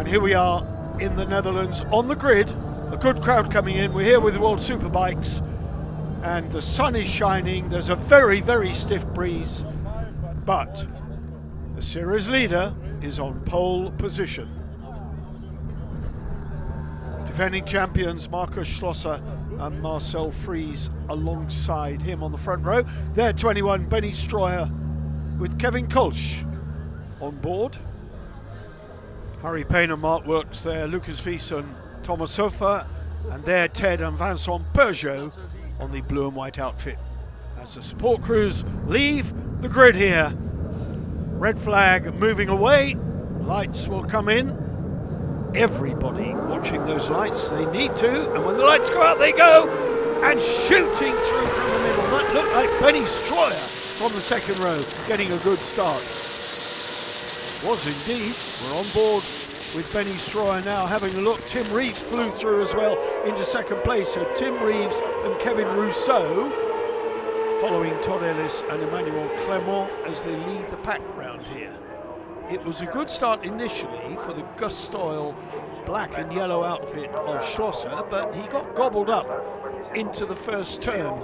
And here we are in the Netherlands on the grid. A good crowd coming in. We're here with World Superbikes and the sun is shining. There's a very, very stiff breeze, but the series leader is on pole position. Defending champions Markus Schlosser and Marcel Fries alongside him on the front row. There 21, Benny Stroyer with Kevin Kolsch on board. Harry Payne and Mark Wilkes there, Lucas Wiesen, Thomas Hofer, and there Ted and Vincent Peugeot on the blue and white outfit. As the support crews leave the grid here. Red flag moving away, lights will come in. Everybody watching those lights, they need to, and when the lights go out they go, and shooting through from the middle. That looked like Benny Stroyer from the second row, getting a good start. Was indeed. We're on board with Benny Stroyer now, having a look. Tim Reeves flew through as well into second place. So Tim Reeves and Kevin Rousseau following Todd Ellis and Emmanuel Clement as they lead the pack round here. It was a good start initially for the Gustoil black and yellow outfit of Schlosser, but he got gobbled up into the first turn.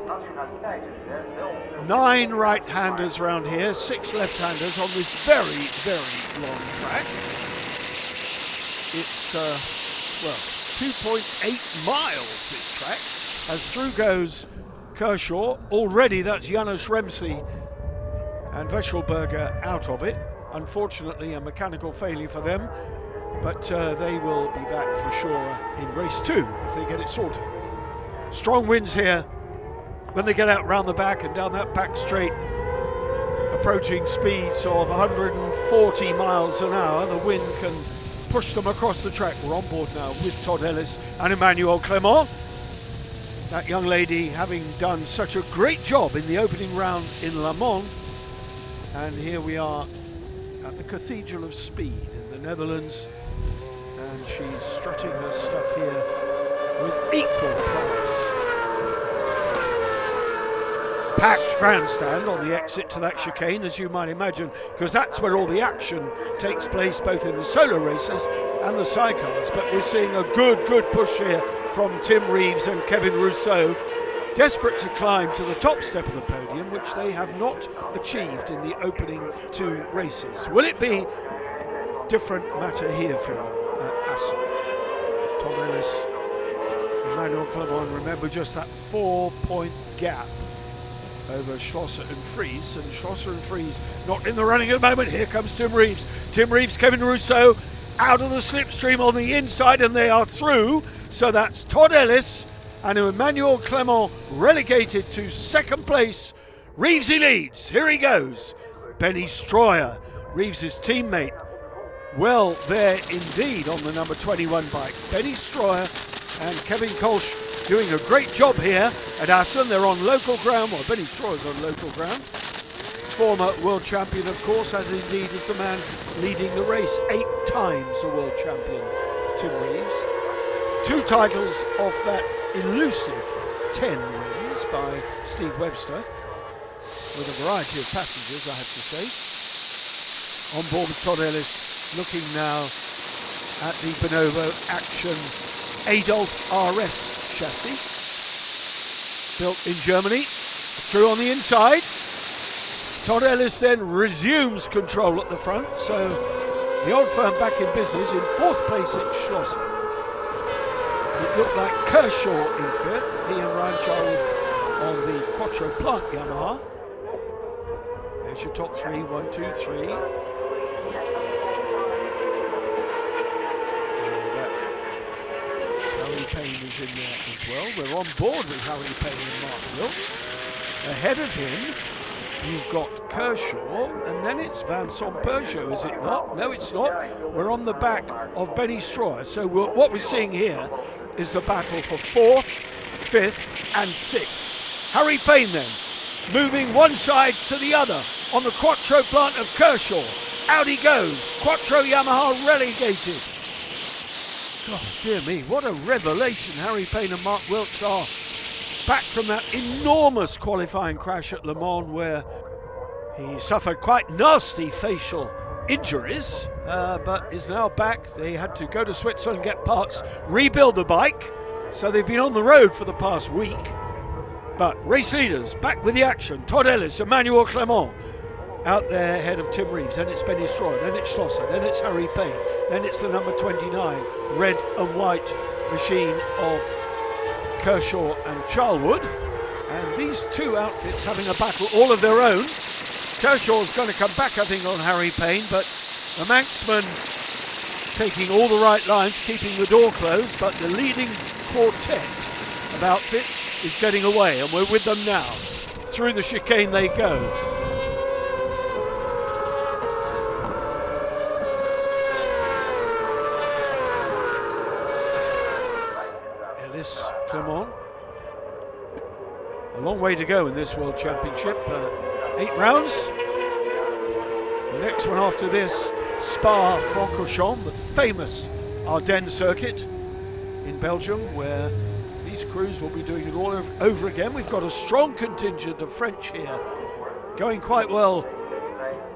9 right-handers around here, 6 left-handers on this very, very long track. It's, 2.8 miles this track, as through goes Kershaw. Already that's Janusz Remsey and Weschelberger out of it. Unfortunately, a mechanical failure for them, but they will be back for sure in race 2 if they get it sorted. Strong winds here when they get out round the back and down that back straight, approaching speeds of 140 miles an hour. The wind can push them across the track. We're on board now with Todd Ellis and Emmanuel Clement. That young lady having done such a great job in the opening round in Le Mans. And here we are at the Cathedral of Speed in the Netherlands, and she's strutting her stuff here with equal prowess. Packed grandstand on the exit to that chicane, as you might imagine, because that's where all the action takes place, both in the solo races and the sidecars. But we're seeing a good push here from Tim Reeves and Kevin Rousseau, desperate to climb to the top step of the podium, which they have not achieved in the opening 2 races. Will it be different matter here for Assen? Todd Ellis, Emmanuel Clement, remember just that 4-point gap over Schlosser and Fries, and Schlosser and Fries not in the running at the moment. Here comes Tim Reeves. Tim Reeves, Kevin Rousseau out of the slipstream on the inside, and they are through. So that's Todd Ellis and Emmanuel Clement relegated to second place. Reevesy leads. Here he goes. Benny Stroyer, Reeves' teammate. Well, there indeed on the number 21 bike. Benny Stroyer and Kevin Kolsch doing a great job here at Assen. They're on local ground. Well, Benny Stroyer's on local ground. Former world champion, of course, as indeed is the man leading the race. 8 times a world champion, Tim Reeves. 2 titles off that elusive 10 wins by Steve Webster, with a variety of passengers, I have to say. On board with Todd Ellis, looking now at the Bonovo Action Adolf RS chassis, built in Germany. Through on the inside. Todd Ellis then resumes control at the front, so the old firm back in business. In 4th place at Schlosser. It looked like Kershaw in 5th, he and Ryan Charwood on the Quattro Plant Yamaha. There's your top 3, 1, 2, 3. Harry Payne is in there as well. We're on board with Harry Payne and Mark Wilkes. Ahead of him, you've got Kershaw, and then it's Vincent Peugeot, is it not? No, it's not. We're on the back of Benny Stroyer. So what we're seeing here is the battle for 4th, 5th, and 6th. Harry Payne then, moving one side to the other on the Quattro Plant of Kershaw. Out he goes. Quattro Yamaha relegated. God, dear me, what a revelation Harry Payne and Mark Wilkes are. Back from that enormous qualifying crash at Le Mans, where he suffered quite nasty facial injuries, but is now back. They had to go to Switzerland, get parts, rebuild the bike, so they've been on the road for the past week. But race leaders back with the action. Todd Ellis, Emmanuel Clement out there ahead of Tim Reeves. Then it's Benny Stroyer, then it's Schlosser, then it's Harry Payne, then it's the number 29 red and white machine of Kershaw and Charlwood. And these two outfits having a battle all of their own. Kershaw's going to come back, I think, on Harry Payne, but the Manxman taking all the right lines, keeping the door closed, but the leading quartet of outfits is getting away, and we're with them now. Through the chicane they go. Ellis, Clement. A long way to go in this World Championship. 8 rounds. The next one after this, Spa-Francorchamps, the famous Ardennes circuit in Belgium, where these crews will be doing it all over again. We've got a strong contingent of French here, going quite well.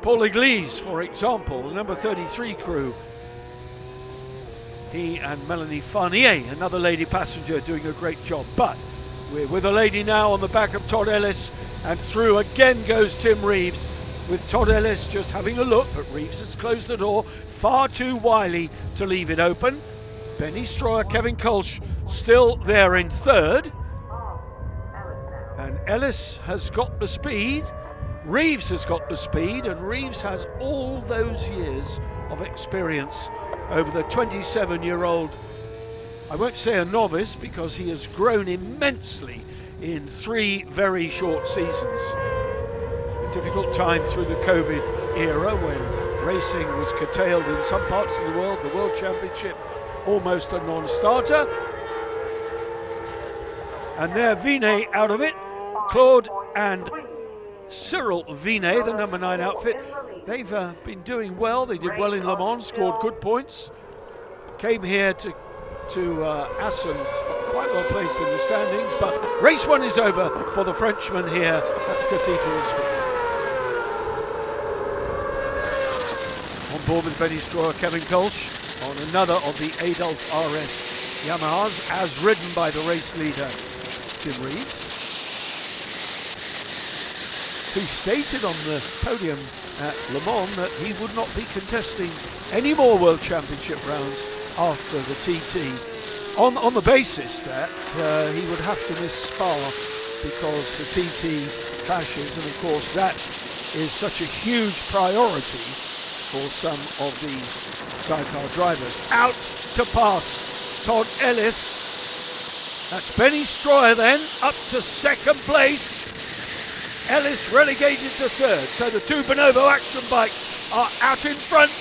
Paul Église, for example, the number 33 crew. He and Melanie Farnier, another lady passenger, doing a great job. But we're with a lady now on the back of Todd Ellis, and through again goes Tim Reeves, with Todd Ellis just having a look, but Reeves has closed the door, far too wily to leave it open. Benny Stroyer, Kevin Kolsch still there in third. And Ellis has got the speed, Reeves has got the speed, and Reeves has all those years of experience over the 27-year-old. I won't say a novice, because he has grown immensely in 3 very short seasons. A difficult time through the COVID era when racing was curtailed in some parts of the World Championship almost a non-starter. And there Vinet out of it. Claude and Cyril Vinet, the number 9 outfit, they've been doing well. They did well in Le Mans, scored good points. Came here to Assen, quite well placed in the standings, but race 1 is over for the Frenchman here at the Cathedral Speed. On board with Benny Stroyer, Kevin Kolsch on another of the Adolf RS Yamahas, as ridden by the race leader Tim Reeves, who stated on the podium at Le Mans that he would not be contesting any more World Championship rounds after the TT, on the basis that he would have to miss Spa because the TT clashes, and of course that is such a huge priority for some of these sidecar drivers. Out to pass Todd Ellis. That's Benny Stroyer then, up to second place. Ellis relegated to third, so the 2 Bonobo action bikes are out in front.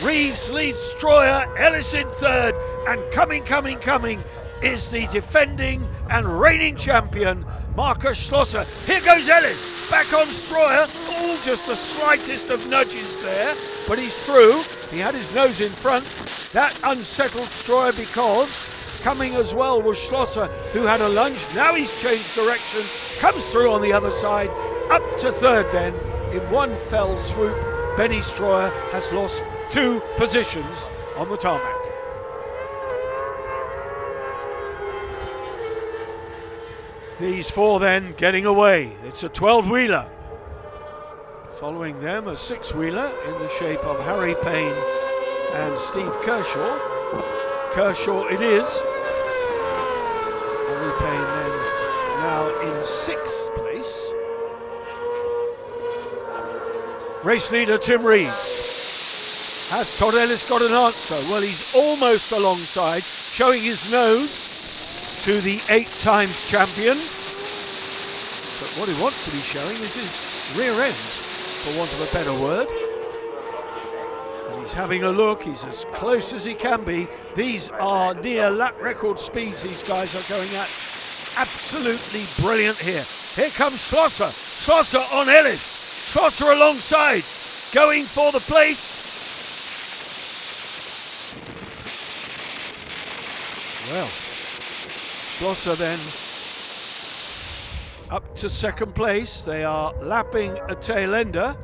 Reeves leads Stroyer, Ellis in third, and coming is the defending and reigning champion, Markus Schlosser. Here goes Ellis, back on Stroyer. Oh, just the slightest of nudges there, but he's through. He had his nose in front. That unsettled Stroyer, because coming as well was Schlosser, who had a lunge. Now he's changed direction, comes through on the other side, up to third then. In one fell swoop, Benny Stroyer has lost 2 positions on the tarmac. These 4 then getting away. It's a 12-wheeler. Following them, a 6-wheeler in the shape of Harry Payne and Steve Kershaw. Kershaw it is. Harry Payne then now in 6th place. Race leader Tim Reeves. Has Todd Ellis got an answer? Well, he's almost alongside, showing his nose to the 8 times champion. But what he wants to be showing is his rear end, for want of a better word. And he's having a look, he's as close as he can be. These are near lap record speeds these guys are going at. Absolutely brilliant here. Here comes Schlosser. Schlosser on Ellis. Schlosser alongside, going for the place. Well, Schlosser then up to second place. They are lapping a tail ender.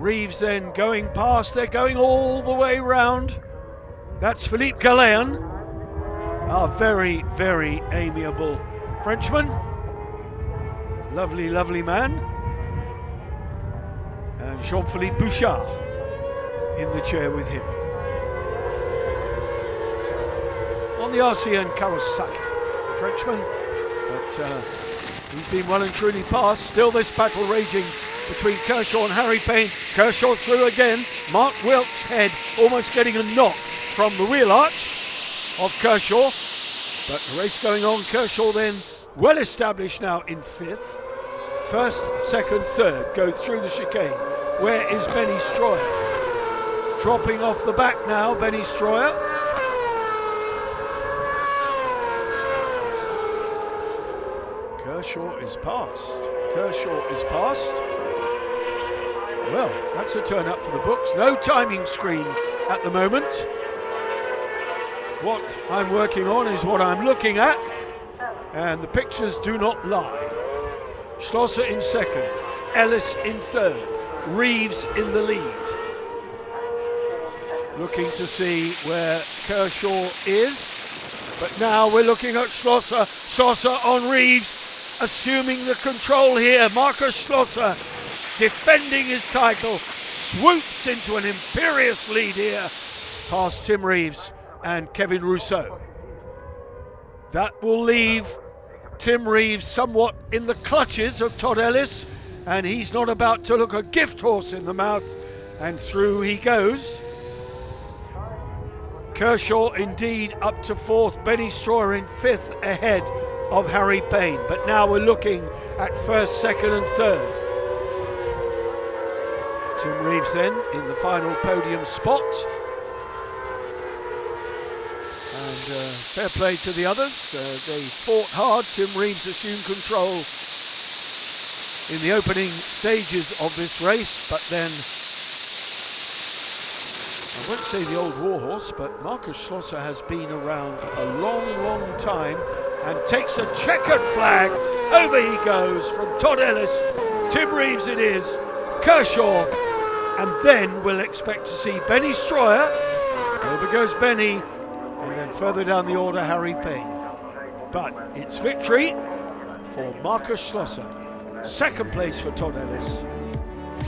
Reeves then going past, they're going all the way round. That's Philippe Gallien, our very, very amiable Frenchman. Lovely, lovely man. And Jean-Philippe Bouchard in the chair with him. On the RCN Kawasaki, the Frenchman, but he's been well and truly past. Still this battle raging between Kershaw and Harry Payne. Kershaw through again. Mark Wilkes' head almost getting a knock from the wheel arch of Kershaw. But the race going on. Kershaw then well established now in fifth. First, second, third go through the chicane. Where is Benny Stroyer? Dropping off the back now, Benny Stroyer. Kershaw is past. Kershaw is past. Well, that's a turn up for the books. No timing screen at the moment. What I'm working on is what I'm looking at, and the pictures do not lie. Schlosser in second, Ellis in third, Reeves in the lead. Looking to see where Kershaw is, but now we're looking at Schlosser. Schlosser on Reeves, assuming the control here. Markus Schlosser defending his title, swoops into an imperious lead here past Tim Reeves and Kevin Rousseau. That will leave Tim Reeves somewhat in the clutches of Todd Ellis, and he's not about to look a gift horse in the mouth, and through he goes. Kershaw indeed up to fourth, Benny Stroyer in fifth ahead of Harry Payne, but now we're looking at first, second and third. Tim Reeves then in the final podium spot. And fair play to the others. They fought hard. Tim Reeves assumed control in the opening stages of this race, but then, I won't say the old warhorse, but Markus Schlosser has been around a long, long time and takes a checkered flag. Over he goes from Todd Ellis. Tim Reeves it is. Kershaw. And then we'll expect to see Benny Stroyer. Over goes Benny. And then further down the order, Harry Payne. But it's victory for Markus Schlosser. Second place for Todd Ellis.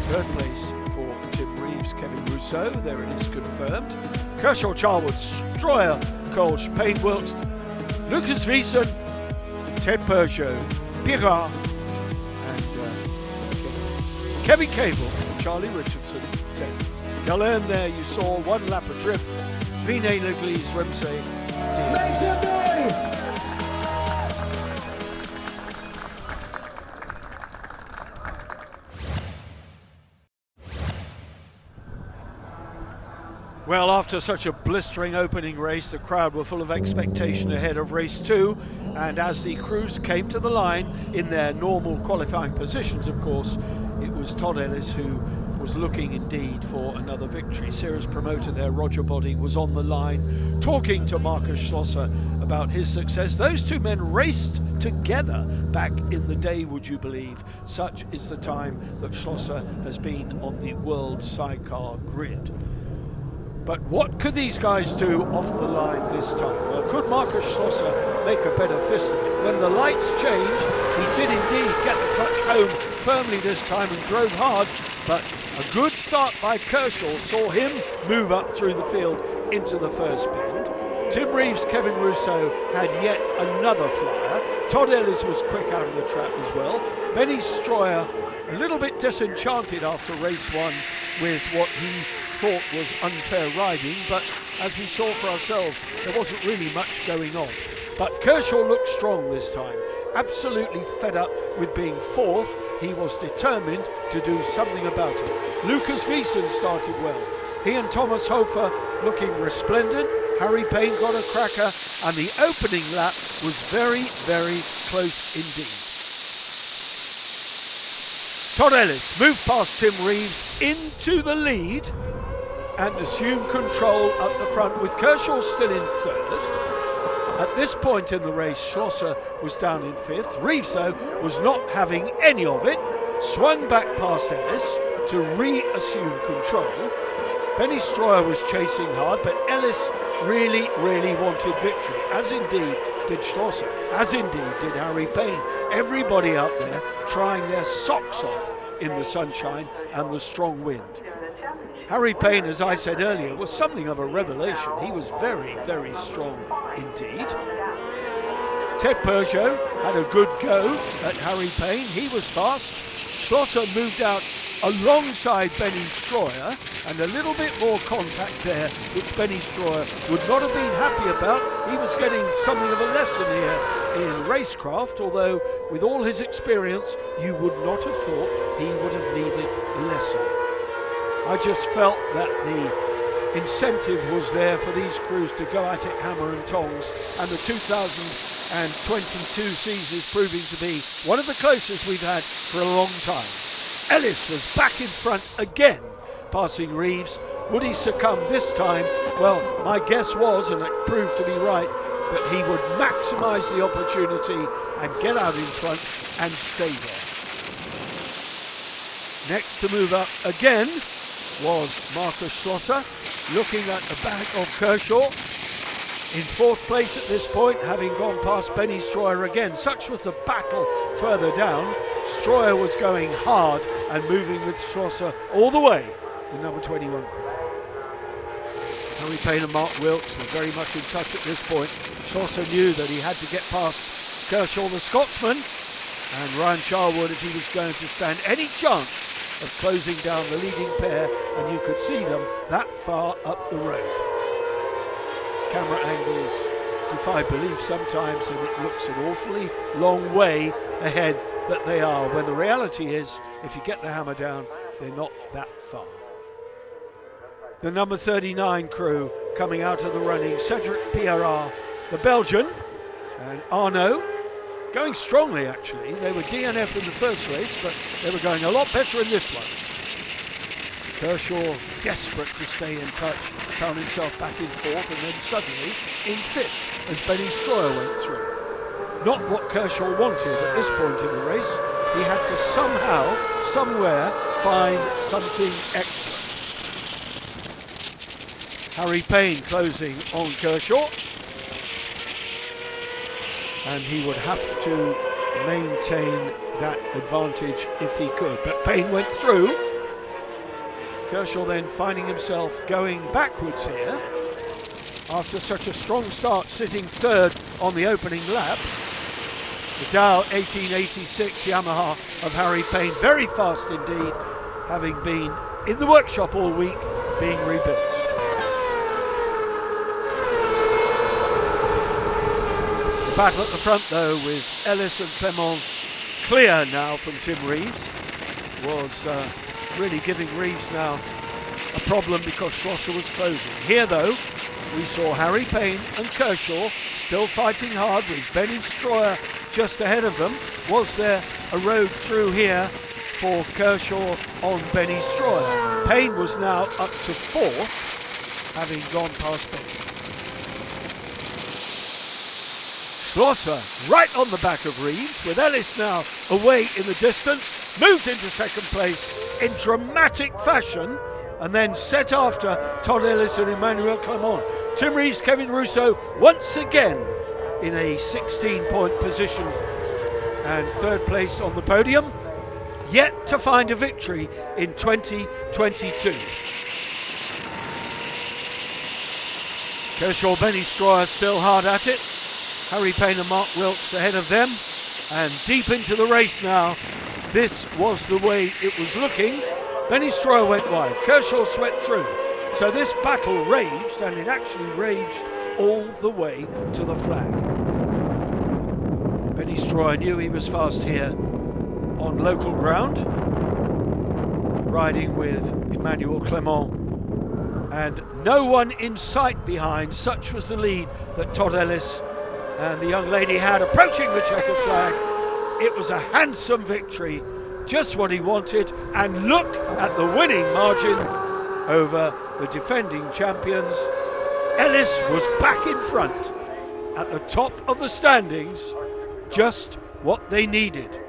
Third place for Tim Reeves, Kevin Rousseau. There it is confirmed. Kershaw, Charwood, Stroyer, Kolsch, Payne, Wilkes, Lucas Wiesen, Ted Peugeot, Pirard, and Kevin Cable, Charlie Richardson, 10th. Gallien there, you saw 1 lap adrift. Vinay Leglise, Ramsey. Make some noise! Well, after such a blistering opening race, the crowd were full of expectation ahead of race 2, and as the crews came to the line in their normal qualifying positions, of course, it was Todd Ellis who was looking indeed for another victory. Series promoter there, Roger Body, was on the line talking to Markus Schlosser about his success. Those two men raced together back in the day, would you believe? Such is the time that Schlosser has been on the world sidecar grid. But what could these guys do off the line this time? Well, could Markus Schlosser make a better fist of it? When the lights changed, he did indeed get the clutch home firmly this time and drove hard, but a good start by Kershaw saw him move up through the field into the first bend. Tim Reeves, Kevin Rousseau had yet another flyer. Todd Ellis was quick out of the trap as well. Benny Stroyer a little bit disenchanted after race 1 with what he thought was unfair riding, but as we saw for ourselves, there wasn't really much going on. But Kershaw looked strong this time, absolutely fed up with being fourth. He was determined to do something about it. Lucas Wiesen started well. He and Thomas Hofer looking resplendent. Harry Payne got a cracker, and the opening lap was very, very close indeed. Todd Ellis moved past Tim Reeves into the lead and assumed control up the front with Kershaw still in third. At this point in the race, Schlosser was down in fifth. Reeves, though, was not having any of it. Swung back past Ellis. to reassume control. Benny Stroyer was chasing hard, but Ellis really wanted victory, as indeed did Schlosser, as indeed did Harry Payne. Everybody out there trying their socks off in the sunshine and the strong wind. Harry Payne, as I said earlier, was something of a revelation. He was very strong indeed. Ted Peugeot had a good go at Harry Payne. He was fast. Schlosser moved out alongside Benny Stroyer, and a little bit more contact there, which Benny Stroyer would not have been happy about. He was getting something of a lesson here in racecraft, although with all his experience, you would not have thought he would have needed a lesson. I just felt that the incentive was there for these crews to go at it hammer and tongs, and the 2022 season is proving to be one of the closest we've had for a long time. Ellis was back in front again, passing Reeves. Would he succumb this time? Well, my guess was, and it proved to be right, that he would maximise the opportunity and get out in front and stay there. Next to move up again was Marcus Schlosser, looking at the back of Kershaw. In fourth place at this point, having gone past Benny Stroyer again. Such was the battle further down. Stroyer was going hard and moving with Schlosser all the way, the number 21 crew. Harry Payne and Mark Wilkes were very much in touch at this point. Schlosser knew that he had to get past Kershaw the Scotsman, and Ryan Charwood, if he was going to stand any chance of closing down the leading pair, and you could see them that far up the road. Camera angles defy belief sometimes, and it looks an awfully long way ahead that they are, when the reality is, if you get the hammer down, they're not that far. The number 39 crew coming out of the running, Cedric Pierrat, the Belgian, and Arnaud, going strongly actually. They were DNF in the first race, but they were going a lot better in this one. Kershaw, desperate to stay in touch, found himself back in fourth and then suddenly in fifth as Benny Stroyer went through. Not what Kershaw wanted at this point in the race. He had to somehow, somewhere, find something extra. Harry Payne closing on Kershaw, and he would have to maintain that advantage if he could. But Payne went through. Kershaw then finding himself going backwards here after such a strong start, sitting third on the opening lap. The Dow 1886 Yamaha of Harry Payne, very fast indeed, having been in the workshop all week being rebuilt. The battle at the front though, with Ellis and Clement clear now from Tim Reeves, was really giving Reeves now a problem because Schlosser was closing. Here though, we saw Harry Payne and Kershaw still fighting hard with Benny Stroyer just ahead of them. Was there a road through here for Kershaw on Benny Stroyer? Payne was now up to fourth, having gone past Benny. Schlosser right on the back of Reeves, with Ellis now away in the distance, moved into second place in dramatic fashion, and then set after Todd Ellis and Emmanuel Clement. Tim Reeves, Kevin Russo once again in a 16-point position and third place on the podium, yet to find a victory in 2022. Kershaw, Benny Stroyer still hard at it. Harry Payne and Mark Wilkes ahead of them, and deep into the race now. This was the way it was looking. Benny Stroyer went wide, Kershaw swept through. So this battle raged, and it actually raged all the way to the flag. Benny Stroyer knew he was fast here on local ground, riding with Emmanuel Clement, and no one in sight behind. Such was the lead that Todd Ellis and the young lady had approaching the checkered flag. It was a handsome victory, just what he wanted, and look at the winning margin over the defending champions. Ellis was back in front at the top of the standings, just what they needed.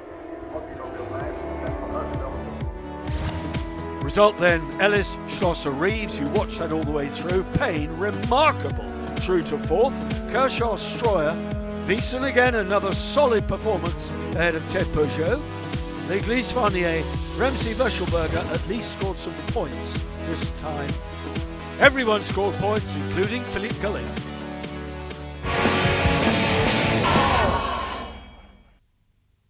Result then, Ellis, Schlosser, Reeves, you watched that all the way through. Payne, remarkable through to 4th. Kershaw, Stroyer, Wiesen again, another solid performance ahead of Ted Peugeot. Leglis, Farnier, Ramsey, Weschelberger at least scored some points this time. Everyone scored points, including Philippe Gallia.